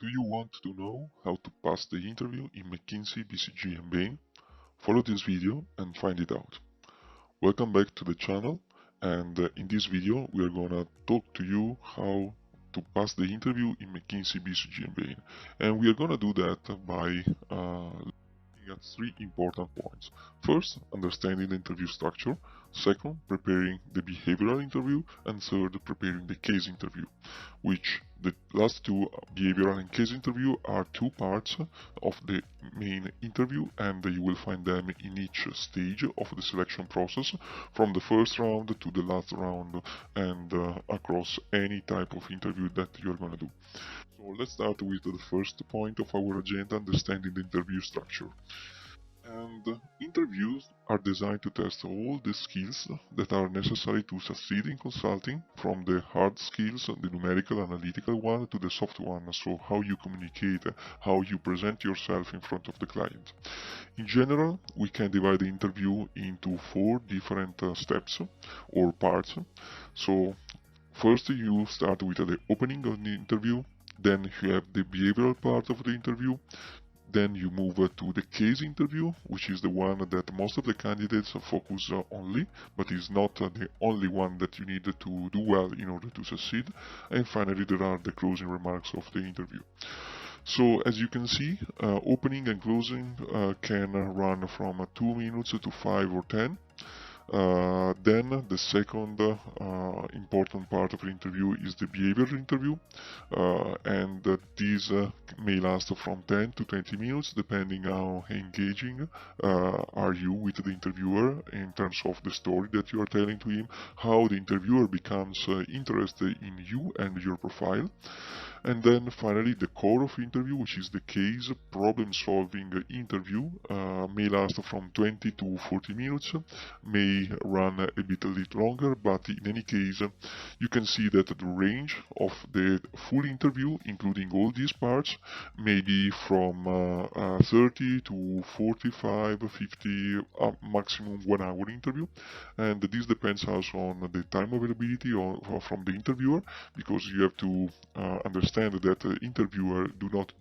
Do you want to know how to pass the interview in McKinsey, BCG and Bain? Follow this video and find it out. Welcome back to the channel, and in this video we are gonna talk to you how to pass the interview in McKinsey, BCG and Bain. And we are gonna do that by looking at three important points. First, understanding the interview structure. Second, preparing the behavioral interview. And third, preparing the case interview, which the last two, behavioral and case interview, are two parts of the main interview, and you will find them in each stage of the selection process, from the first round to the last round, and across any type of interview that you're going to do. So let's start with the first point of our agenda, understanding the interview structure. And interviews are designed to test all the skills that are necessary to succeed in consulting, from the hard skills, the numerical, analytical one, to the soft one, so how you communicate, how you present yourself in front of the client. In general, we can divide the interview into four different steps or parts. So first you start with the opening of the interview, then you have the behavioral part of the interview. Then you move to the case interview, which is the one that most of the candidates focus only, but is not the only one that you need to do well in order to succeed. And finally, there are the closing remarks of the interview. So as you can see, opening and closing can run from 2 minutes to 5 or 10. Then the second important part of the interview is the behavioral interview, and this may last from 10 to 20 minutes, depending how engaging are you with the interviewer in terms of the story that you are telling to him, how the interviewer becomes interested in you and your profile. And then finally, the core of the interview, which is the case problem-solving interview, may last from 20 to 40 minutes, may run a bit longer, but in any case, you can see that the range of the full interview, including all these parts, may be from 30 to 45, 50, maximum 1 hour interview. And this depends also on the time availability from the interviewer, because you have to understand that interviewer do not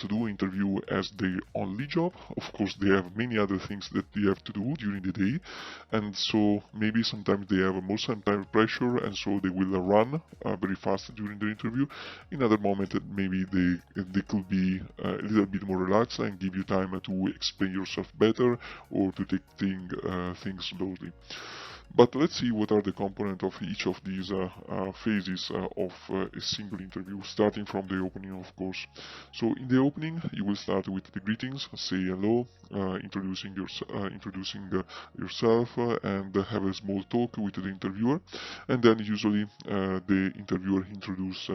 do interview as their only job. Of course, they have many other things that they have to do during the day, and so maybe sometimes they have more time pressure, and so they will run very fast during the interview. In other moment, maybe they could be a little bit more relaxed and give you time to explain yourself better or to take things slowly. But let's see what are the components of each of these phases of a single interview, starting from the opening, of course. So in the opening, you will start with the greetings, say hello, introducing yourself, and have a small talk with the interviewer. And then usually the interviewer introduces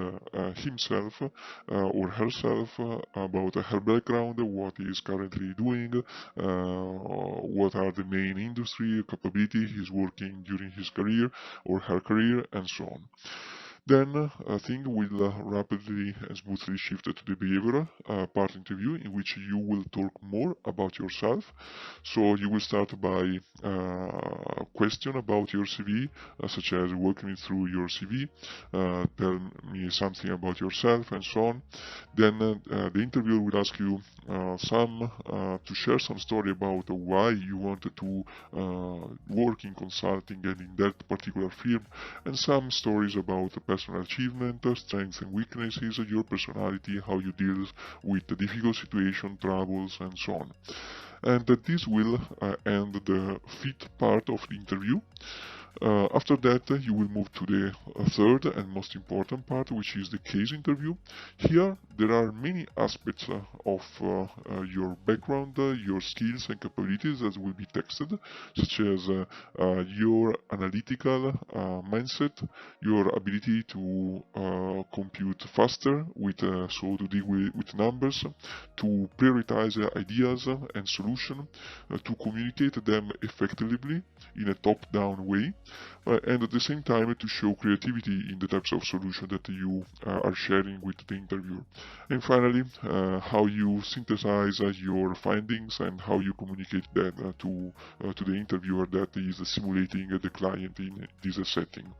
himself or herself about her background, what he is currently doing, what are the main industry capability he's working during his career or her career, and so on. Then things will rapidly and smoothly shift to the behavioral part interview, in which you will talk more about yourself. So you will start by question about your CV, such as walk me through your CV, tell me something about yourself, and so on. Then the interviewer will ask you to share some story about why you wanted to work in consulting and in that particular firm, and some stories about personal achievement, strengths and weaknesses, your personality, how you deal with the difficult situation, troubles, and so on. And this will end the fit part of the interview. After that, you will move to the third and most important part, which is the case interview. Here, there are many aspects of your background, your skills and capabilities that will be tested, such as your analytical mindset, your ability to compute faster, so to deal with numbers, to prioritize ideas and solutions, to communicate them effectively in a top-down way, and at the same time to show creativity in the types of solution that you are sharing with the interviewer. And finally, how you synthesize your findings and how you communicate that to the interviewer that is simulating the client in this setting.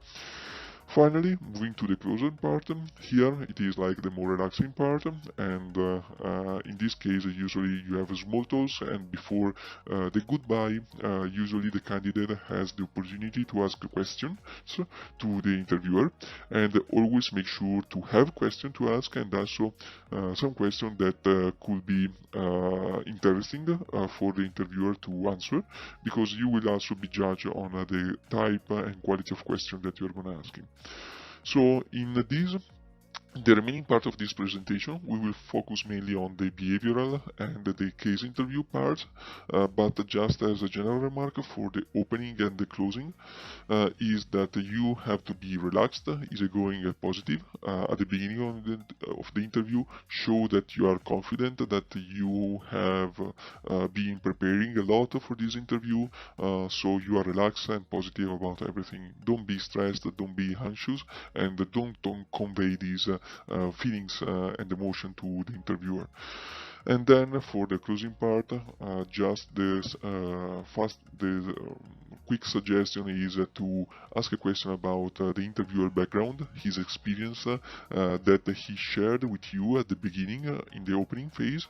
Finally, moving to the closing part, here it is like the more relaxing part, and in this case usually you have small talks, and before the goodbye usually the candidate has the opportunity to ask questions to the interviewer, and always make sure to have questions to ask, and also some questions that could be interesting for the interviewer to answer, because you will also be judged on the type and quality of question that you're going to ask him. So in the remaining part of this presentation, we will focus mainly on the behavioral and the case interview part, but just as a general remark for the opening and the closing, is that you have to be relaxed, easygoing, and positive. At the beginning of the interview, show that you are confident, that you have been preparing a lot for this interview, so you are relaxed and positive about everything. Don't be stressed, don't be anxious, and don't convey these feelings and emotion to the interviewer. And then for the closing part, just this quick suggestion is to ask a question about the interviewer background, his experience that he shared with you at the beginning in the opening phase,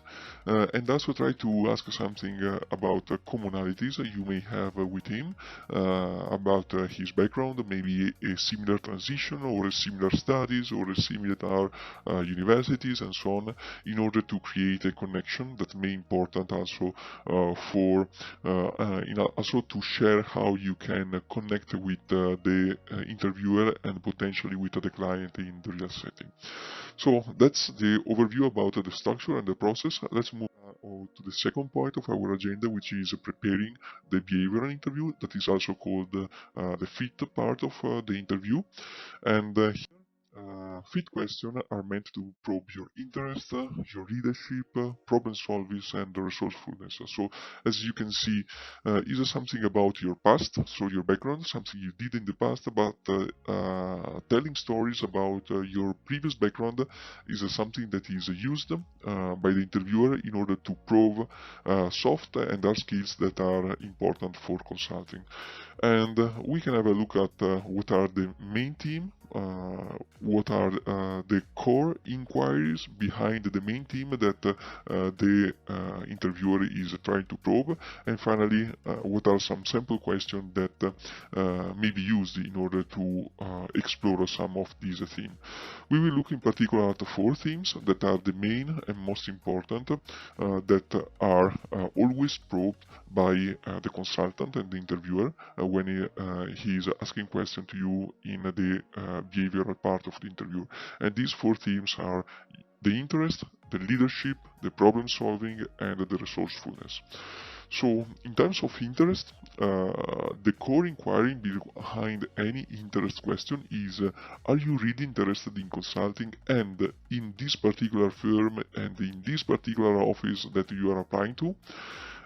and also try to ask something about commonalities you may have with him, about his background, maybe a similar transition or a similar studies or a similar universities and so on, in order to create a connection that may important also also to share how you can connect with the interviewer and potentially with the client in the real setting. So that's the overview about the structure and the process. Let's move to the second point of our agenda, which is preparing the behavioral interview, that is also called the fit part of the interview. And fit questions are meant to probe your interest, your leadership, problem solving, and resourcefulness. So, as you can see, is something about your past, so your background, something you did in the past, but telling stories about your previous background is something that is used by the interviewer in order to probe soft and hard skills that are important for consulting. And we can have a look at what are the main theme, what are the core inquiries behind the main theme that the interviewer is trying to probe, and finally what are some sample questions that may be used in order to explore some of these themes. We will look in particular at 4 themes that are the main and most important, that are always probed by the consultant and the interviewer when he is asking questions to you in the behavioral part of the interview. And these 4 themes are the interest, the leadership, the problem solving, and the resourcefulness. So, in terms of interest, the core inquiry behind any interest question is, are you really interested in consulting and in this particular firm and in this particular office that you are applying to?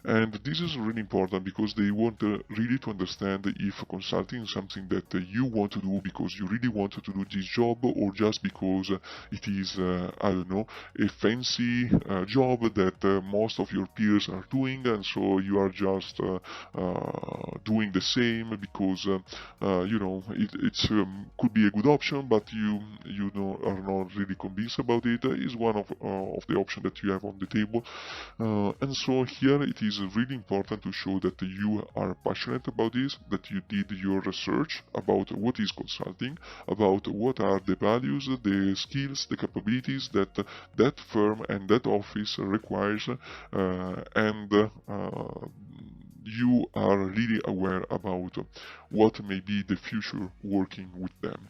And this is really important because they want really to understand if consulting is something that you want to do because you really want to do this job, or just because it is, I don't know, a fancy job that most of your peers are doing, and so you are just doing the same because you know it's could be a good option, but you are not really convinced about it. Is one of the options that you have on the table, and so here it is really important to show that you are passionate about this, that you did your research about what is consulting, about what are the values, the skills, the capabilities that that firm and that office requires, and you are really aware about what may be the future working with them.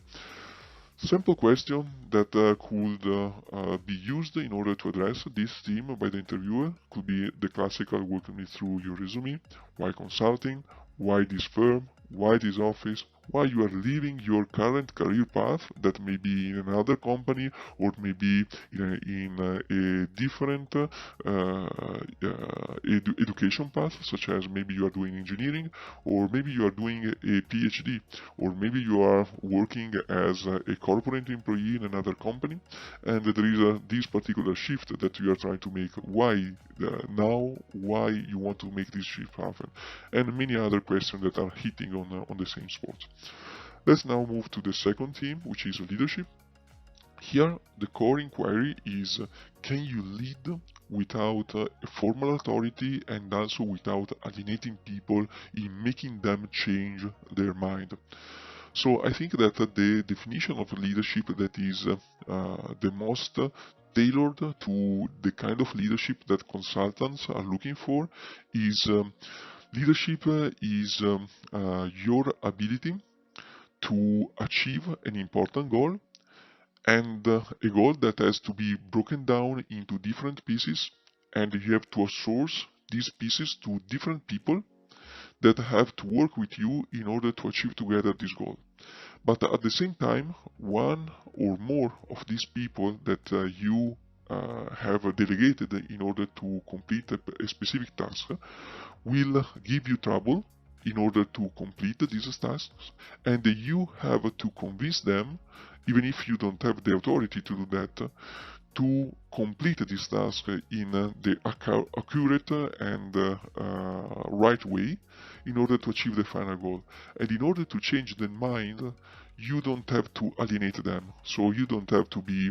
Simple question that could be used in order to address this theme by the interviewer could be the classical walk me through your resume, why consulting, why this firm, why this office, why you are leaving your current career path that may be in another company or maybe in a different education path, such as maybe you are doing engineering, or maybe you are doing a PhD, or maybe you are working as a corporate employee in another company, and there is this particular shift that you are trying to make. Why now? Why you want to make this shift happen? And many other questions that are hitting on the same spot. Let's now move to the second theme, which is leadership. Here, the core inquiry is, can you lead without a formal authority and also without alienating people in making them change their mind? So I think that the definition of leadership that is the most tailored to the kind of leadership that consultants are looking for is leadership is your ability to achieve an important goal, and a goal that has to be broken down into different pieces, and you have to outsource these pieces to different people that have to work with you in order to achieve together this goal. But at the same time, one or more of these people that you have delegated in order to complete a specific task will give you trouble in order to complete these tasks, and you have to convince them, even if you don't have the authority to do that, to complete this task in the accurate and right way in order to achieve the final goal. And in order to change their mind, you don't have to alienate them. So you don't have to be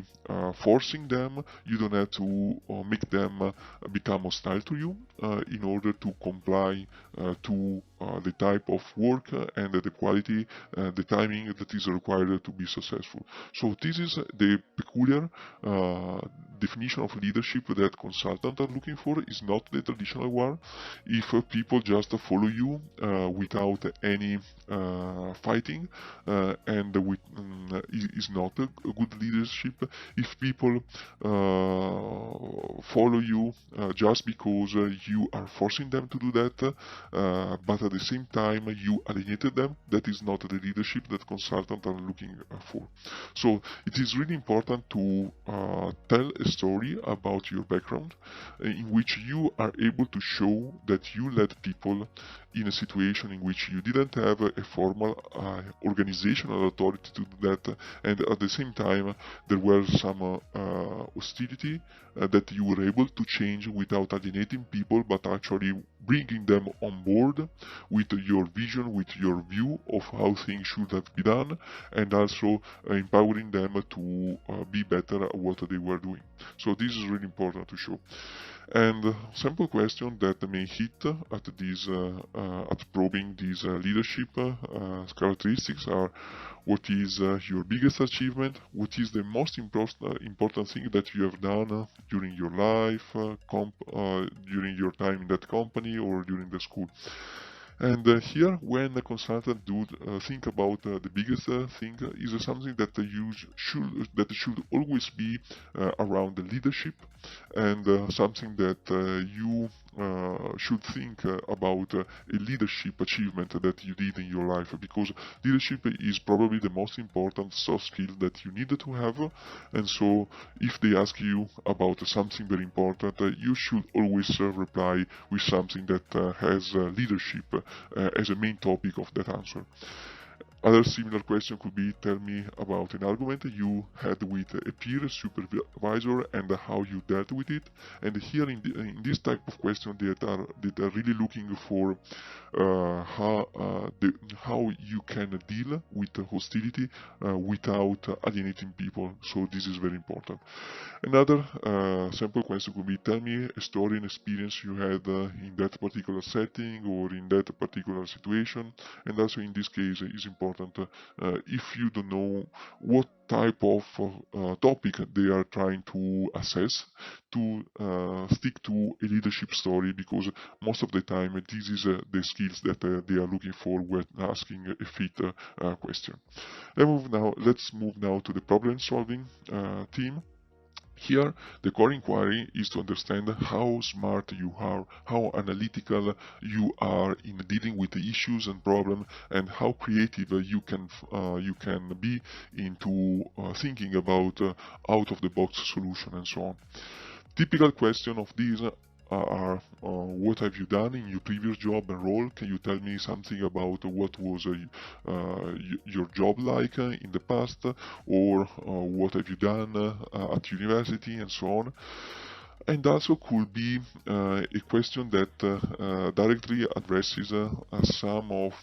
forcing them, you don't have to make them become hostile to you in order to comply to the type of work and the quality, the timing that is required to be successful. So this is the peculiar definition of leadership that consultants are looking for. Is not the traditional one. If people just follow you without any fighting, and is not a good leadership. If people follow you just because you are forcing them to do that, but at the same time you alienated them, that is not the leadership that consultants are looking for. So it is really important to tell a story about your background in which you are able to show that you led people in a situation in which you didn't have a formal organizational authority to do that, and at the same time there were some hostility that you were able to change without alienating people, but actually bringing them on board with your vision, with your view of how things should have been done, and also empowering them to be better at what they were doing. So this is really important to show. And simple question that may hit at these at probing these leadership characteristics are: what is your biggest achievement? What is the most important thing that you have done during your life, during your time in that company or during the school? And here, when the consultant do think about the biggest thing, is something that should always be around the leadership, and something that you should think about a leadership achievement that you did in your life, because leadership is probably the most important soft skill that you need to have. And so if they ask you about something very important, you should always reply with something that has leadership as a main topic of that answer. Other similar question could be: tell me about an argument you had with a peer supervisor and how you dealt with it. And here in this type of question, they are really looking for how you can deal with hostility without alienating people. So this is very important. Another sample question could be: tell me a story and experience you had in that particular setting or in that particular situation. And also in this case, it's important if you don't know what type of topic they are trying to assess, to stick to a leadership story, because most of the time this is the skills that they are looking for when asking a fit question. Let's move now to the problem solving theme. Here, the core inquiry is to understand how smart you are, how analytical you are in dealing with the issues and problems, and how creative you can be into thinking about out-of-the-box solution and so on. Typical question of these are what have you done in your previous job and role? Can you tell me something about what was your job like in the past, or what have you done at university, and so on. And also could be a question that directly addresses some of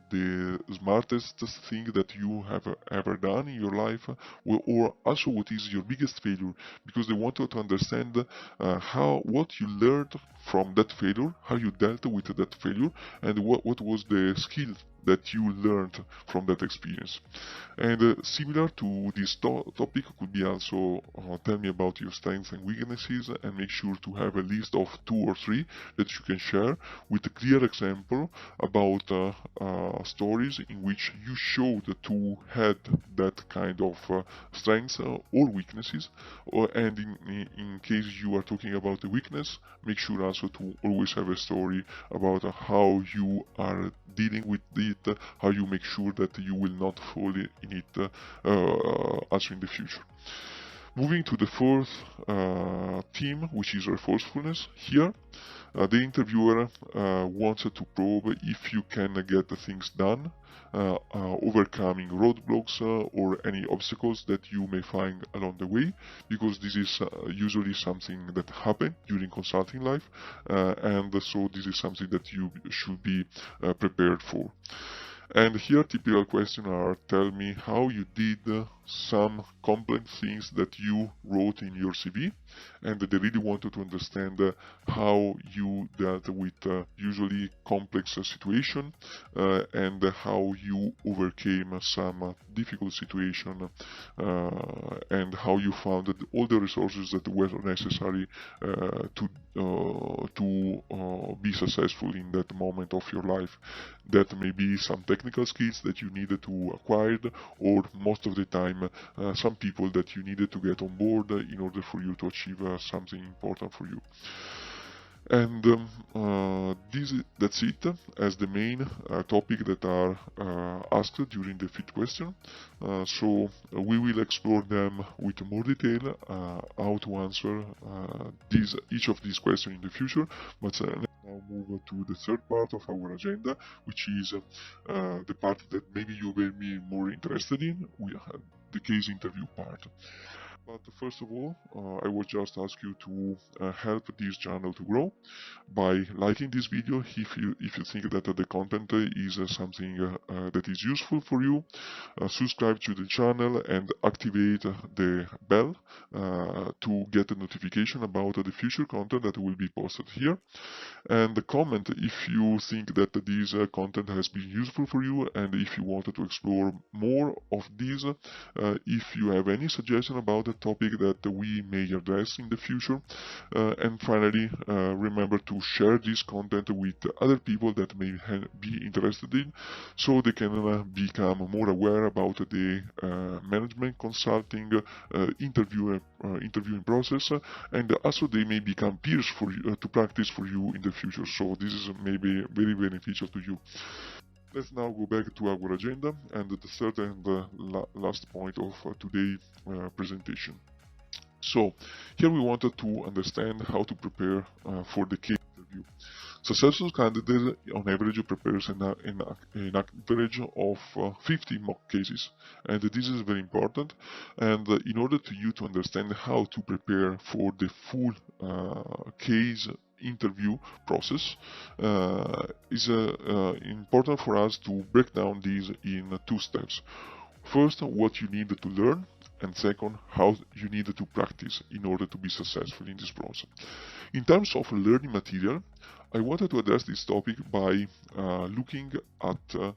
the smartest thing that you have ever done in your life, or also what is your biggest failure, because they want to understand what you learned from that failure, how you dealt with that failure, and what was the skill that you learned from that experience. And similar to this topic could be also tell me about your strengths and weaknesses, and make sure to have a list of 2 or 3 that you can share with a clear example about stories in which you showed to had that kind of strengths or weaknesses, and in case you are talking about the weakness, make sure also to always have a story about how you are dealing with it, how you make sure that you will not fall in it also in the future. Moving to the fourth theme, which is resourcefulness. Here, the interviewer wants to probe if you can get things done, overcoming roadblocks or any obstacles that you may find along the way, because this is usually something that happens during consulting life, and so this is something that you should be prepared for. And here typical questions are: tell me how you did some complex things that you wrote in your CV, and they really wanted to understand how you dealt with usually complex situation, and how you overcame some difficult situation, and how you found all the resources that were necessary to be successful in that moment of your life. That may be some technical skills that you needed to acquire, or most of the time some people that you needed to get on board in order for you to achieve something important for you. And that's it as the main topic that are asked during the fit question. So we will explore them with more detail, how to answer each of these questions in the future. But let's now move to the third part of our agenda, which is the part that maybe you will be more interested in, the case interview part. But first of all, I would just ask you to help this channel to grow by liking this video if you think that the content is something that is useful for you. Subscribe to the channel and activate the bell to get a notification about the future content that will be posted here. And comment if you think that this content has been useful for you, and if you wanted to explore more of these, if you have any suggestion about the topic that we may address in the future. And finally, remember to share this content with other people that may be interested in, so they can become more aware about the management consulting interviewing process, and also they may become peers for you, to practice for you in the future. So this is maybe very beneficial to you. Let's now go back to our agenda and the third and last point of today's presentation. So here we wanted to understand how to prepare for the case interview. Successful candidate on average prepares an average of 50 mock cases, and this is very important. And in order to you to understand how to prepare for the full case interview process, is important for us to break down these in 2 steps. First, what you need to learn, and second, how you need to practice in order to be successful in this process. In terms of learning material, I wanted to address this topic by looking at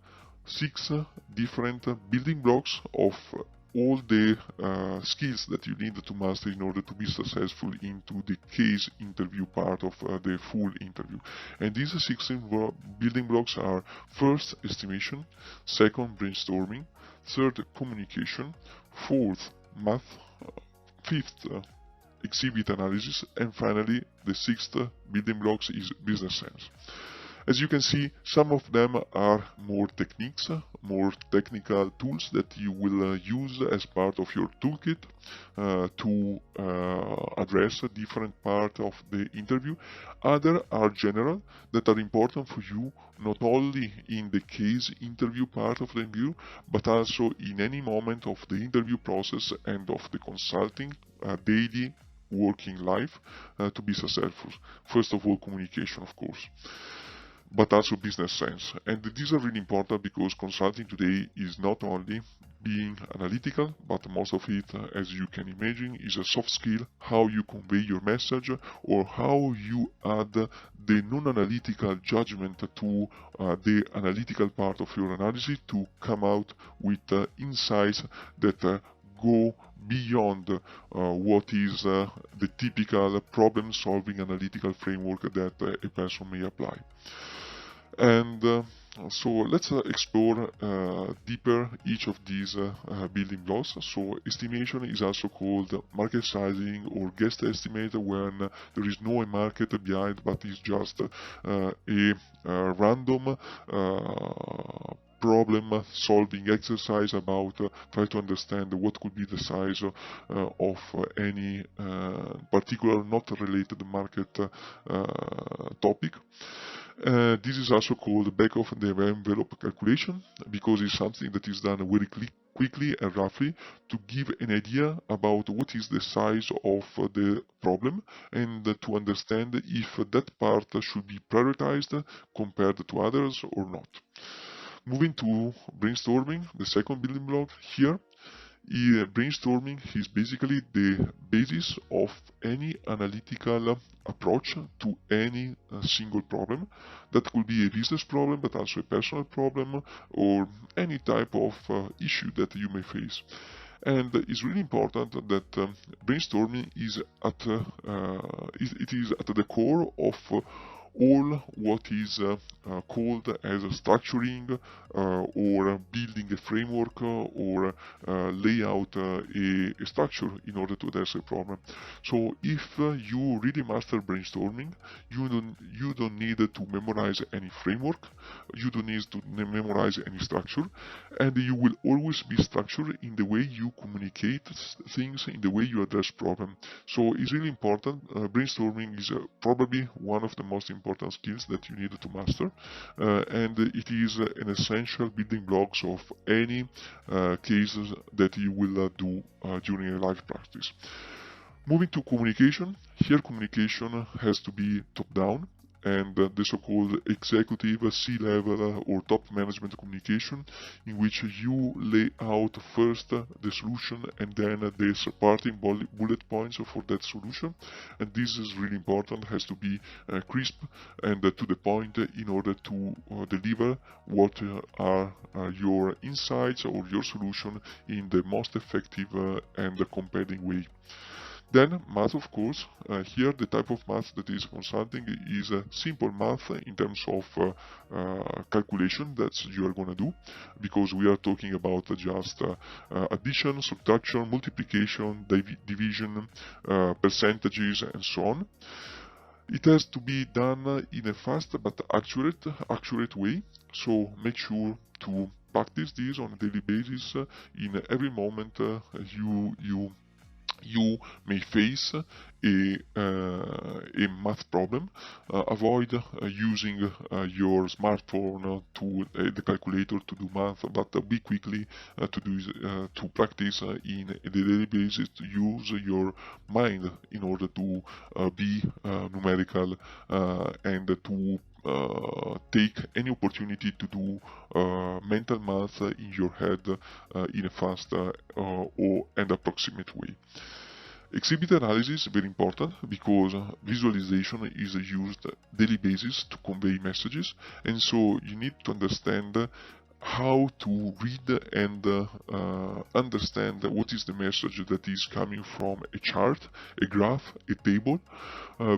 6 different building blocks of all the skills that you need to master in order to be successful into the case interview part of the full interview. And these 6 building blocks are: first, estimation; second, brainstorming; third, communication; fourth, math; fifth, exhibit analysis; and finally, the 6th building blocks is business sense. As you can see, some of them are more techniques, more technical tools that you will use as part of your toolkit to address a different part of the interview. Other are general, that are important for you not only in the case interview part of the interview, but also in any moment of the interview process and of the consulting daily working life to be successful. First of all, communication, of course, but also business sense. And these are really important because consulting today is not only being analytical, but most of it, as you can imagine, is a soft skill, how you convey your message or how you add the non-analytical judgment to the analytical part of your analysis to come out with insights that go beyond what is the typical problem-solving analytical framework that a person may apply. And so let's explore deeper each of these building blocks. So estimation is also called market sizing or guess estimate, when there is no market behind but is just a random problem solving exercise about try to understand what could be the size of any particular not related market topic. This is also called back of the envelope calculation because it's something that is done very quickly and roughly to give an idea about what is the size of the problem and to understand if that part should be prioritized compared to others or not. Moving to brainstorming, the second building block here. Brainstorming is basically the basis of any analytical approach to any single problem. That could be a business problem, but also a personal problem or any type of issue that you may face. And it's really important that brainstorming is at it is at the core of all what is called as structuring or building a framework or lay out a structure in order to address a problem. So if you really master brainstorming, you don't need to memorize any framework, you don't need to memorize any structure, and you will always be structured in the way you communicate things, in the way you address problem. So it's really important. Brainstorming is probably one of the most important skills that you need to master, and it is an essential building blocks of any cases that you will do during a live practice. Moving to communication, here communication has to be top-down, and the so-called executive, C-level or top management communication, in which you lay out first the solution and then the supporting bullet points for that solution. And this is really important, has to be crisp and to the point in order to deliver what are your insights or your solution in the most effective and compelling way. Then math, of course. Here the type of math that is consulting is simple math in terms of calculation that you are going to do, because we are talking about just addition, subtraction, multiplication, division, percentages, and so on. It has to be done in a fast but accurate way, so make sure to practice this on a daily basis in every moment you may face a math problem. Avoid using your smartphone to the calculator to do math, but be quickly to practice in a daily basis, to use your mind in order to be numerical and to take any opportunity to do mental math in your head in a fast and approximate way. Exhibit analysis is very important because visualization is used daily basis to convey messages, and so you need to understand how to read and understand what is the message that is coming from a chart, a graph, a table,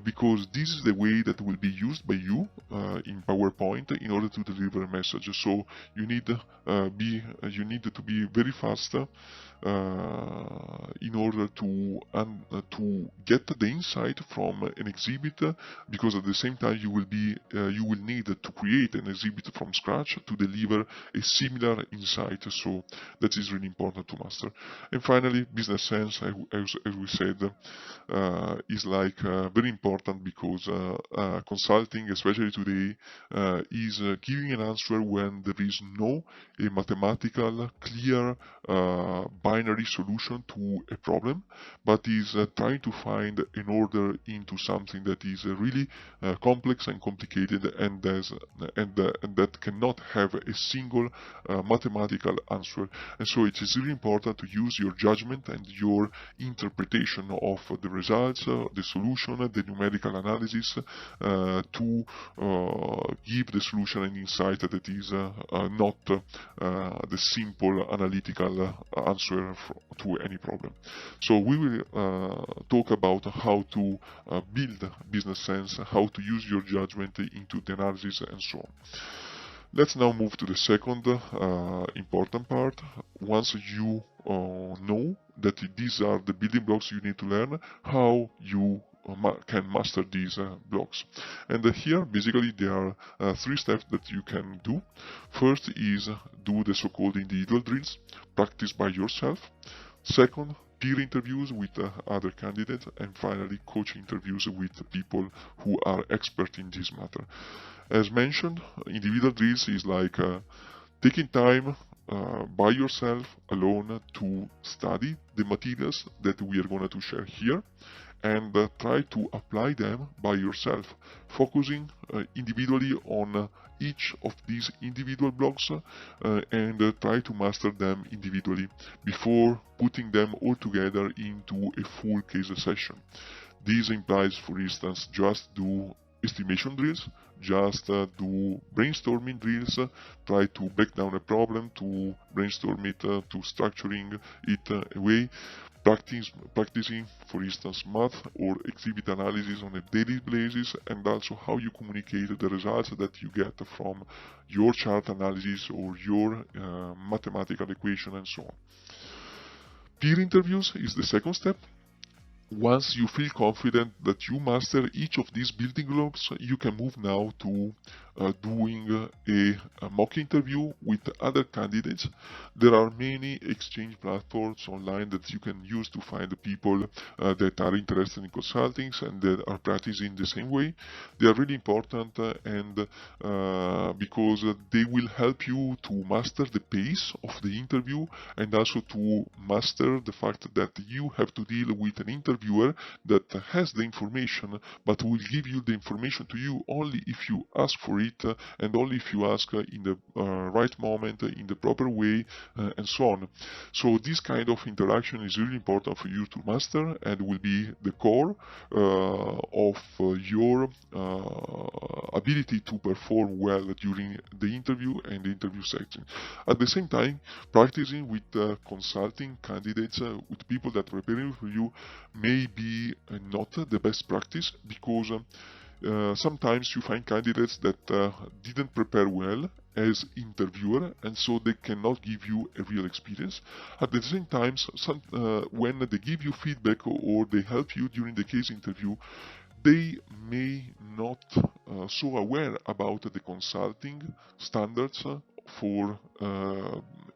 because this is the way that will be used by you in PowerPoint in order to deliver a message. So you need to be very fast in order to get the insight from an exhibit, because at the same time you will need to create an exhibit from scratch to deliver a similar insight. So that is really important to master. And finally, business sense, as we said, is like very important, because consulting, especially today, is giving an answer when there is no a mathematical clear binary solution to a problem, but is trying to find an order into something that is really complex and complicated, and that cannot have a single mathematical answer. And so it is really important to use your judgment and your interpretation of the results, the solution, the numerical analysis, to give the solution an insight that is not the simple analytical answer to any problem. So we will talk about how to build business sense, how to use your judgment into the analysis, and so on. Let's now move to the second important part. Once you know that these are the building blocks you need to learn, how you can master these blocks. And here basically there are 3 steps that you can do. First is do the so-called individual drills, practice by yourself. Second, peer interviews with other candidates, and finally coach interviews with people who are expert in this matter. As mentioned, individual drills is like taking time by yourself alone to study the materials that we are going to share here, and try to apply them by yourself, focusing individually on each of these individual blocks, and try to master them individually before putting them all together into a full case session. This implies, for instance, just do estimation drills, just do brainstorming drills, try to break down a problem, to brainstorm it, to structuring it away, practicing, for instance, math or exhibit analysis on a daily basis, and also how you communicate the results that you get from your chart analysis or your mathematical equation, and so on. Peer interviews is the second step. Once you feel confident that you master each of these building blocks, you can move now to doing a mock interview with other candidates. There are many exchange platforms online that you can use to find the people that are interested in consulting and that are practicing the same way. They are really important, and because they will help you to master the pace of the interview, and also to master the fact that you have to deal with an interviewer that has the information, but will give you the information to you only if you ask for it, and only if you ask in the right moment, in the proper way, and so on. So this kind of interaction is really important for you to master, and will be the core of your ability to perform well during the interview and the interview section. At the same time, practicing with consulting candidates, with people that are preparing for you, may be not the best practice, because sometimes you find candidates that didn't prepare well as interviewer, and so they cannot give you a real experience. At the same time, when they give you feedback or they help you during the case interview, they may not so aware about the consulting standards for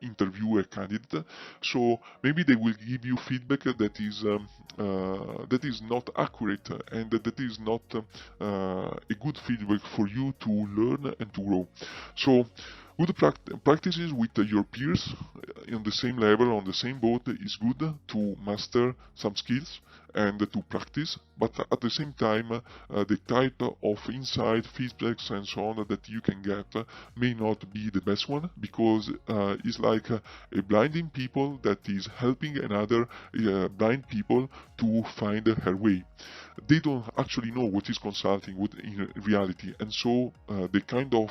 interview a candidate. So maybe they will give you feedback that is not accurate, and that is not a good feedback for you to learn and to grow. So good practices with your peers on the same level, on the same boat, is good to master some skills and to practice, but at the same time the type of insight, feedbacks and so on that you can get may not be the best one, because it's like a blinding people that is helping another blind people to find her way. They don't actually know what is consulting in reality, and so the kind of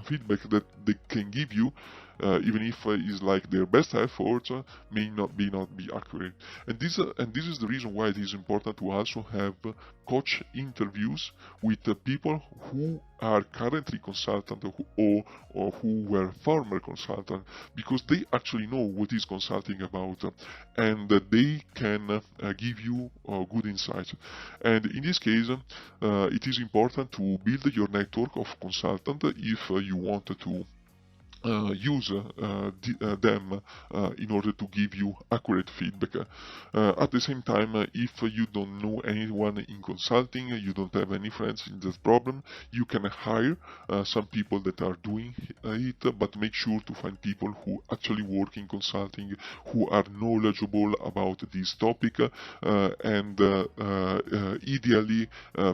feedback that they can give you, even if it's like their best effort, may not be accurate. And this is the reason why it is important to also have coach interviews with people who are currently consultant or who were former consultant, because they actually know what is consulting about, and they can give you good insights. And in this case, it is important to build your network of consultants if you want to use them in order to give you accurate feedback. At the same time, if you don't know anyone in consulting, you don't have any friends in this problem, you can hire some people that are doing it, but make sure to find people who actually work in consulting, who are knowledgeable about this topic, and ideally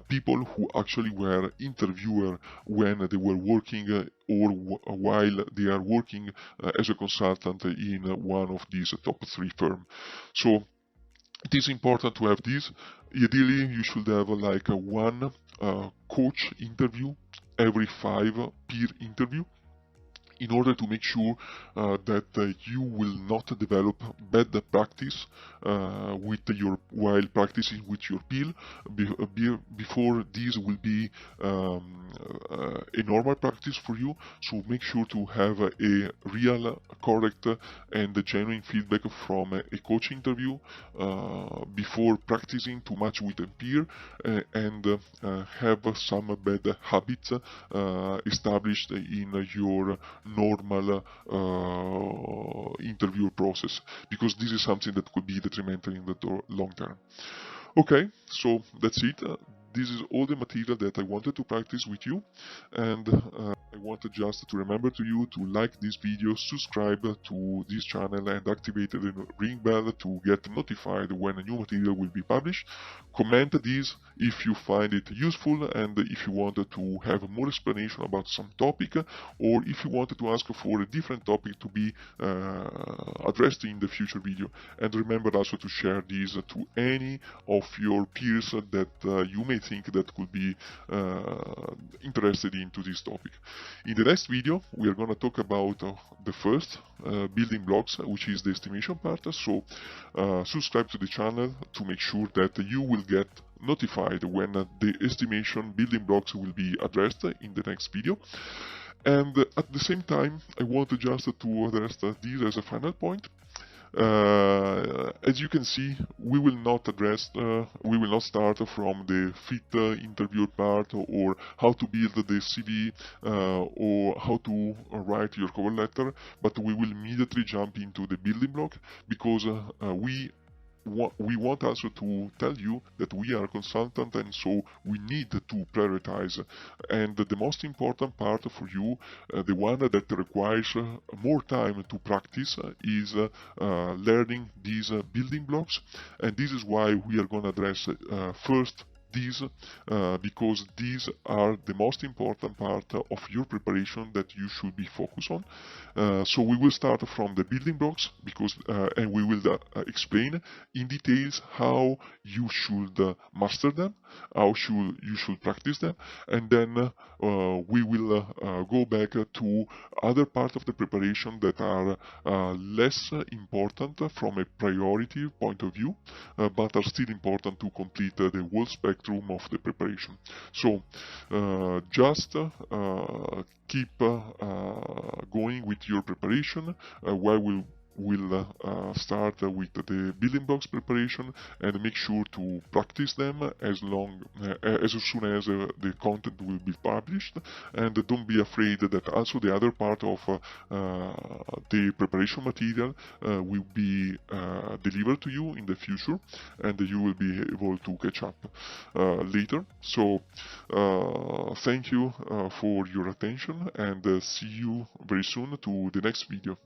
people who actually were interviewer when they were working or while they are working as a consultant in one of these top 3 firms. So it is important to have this. Ideally, you should have like one coach interview every 5 peer interview, in order to make sure that you will not develop bad practice while practicing with your peer. Before this will be a normal practice for you. So make sure to have a real, correct, and genuine feedback from a coach interview before practicing too much with a peer, and have some bad habits established in your normal interview process, because this is something that could be detrimental in the long term. Okay, so that's it. This is all the material that I wanted to practice with you, and I wanted just to remember to you to like this video, subscribe to this channel, and activate the ring bell to get notified when a new material will be published. Comment this if you find it useful, and if you wanted to have more explanation about some topic, or if you wanted to ask for a different topic to be addressed in the future video. And remember also to share this to any of your peers that you may think that could be interested into this topic. In the next video, we are going to talk about the first building blocks, which is the estimation part. So subscribe to the channel to make sure that you will get notified when the estimation building blocks will be addressed in the next video. And at the same time, I want just to address this as a final point. As you can see, we will not start from the fit interview part, or how to build the CV, or how to write your cover letter, but we will immediately jump into the building block, because we want also to tell you that we are a consultant, and so we need to prioritize. And the most important part for you, the one that requires more time to practice, is learning these building blocks. And this is why we are going to address first these, because these are the most important part of your preparation that you should be focused on. So we will start from the building blocks, because and we will explain in details how you should master them, how you should practice them, and then we will go back to other parts of the preparation that are less important from a priority point of view, but are still important to complete the whole spectrum of the preparation. So just keep going with your preparation while we'll start with the building blocks preparation, and make sure to practice them as soon as the content will be published. And don't be afraid that also the other part of the preparation material will be delivered to you in the future, and you will be able to catch up later. So thank you for your attention, and see you very soon to the next video.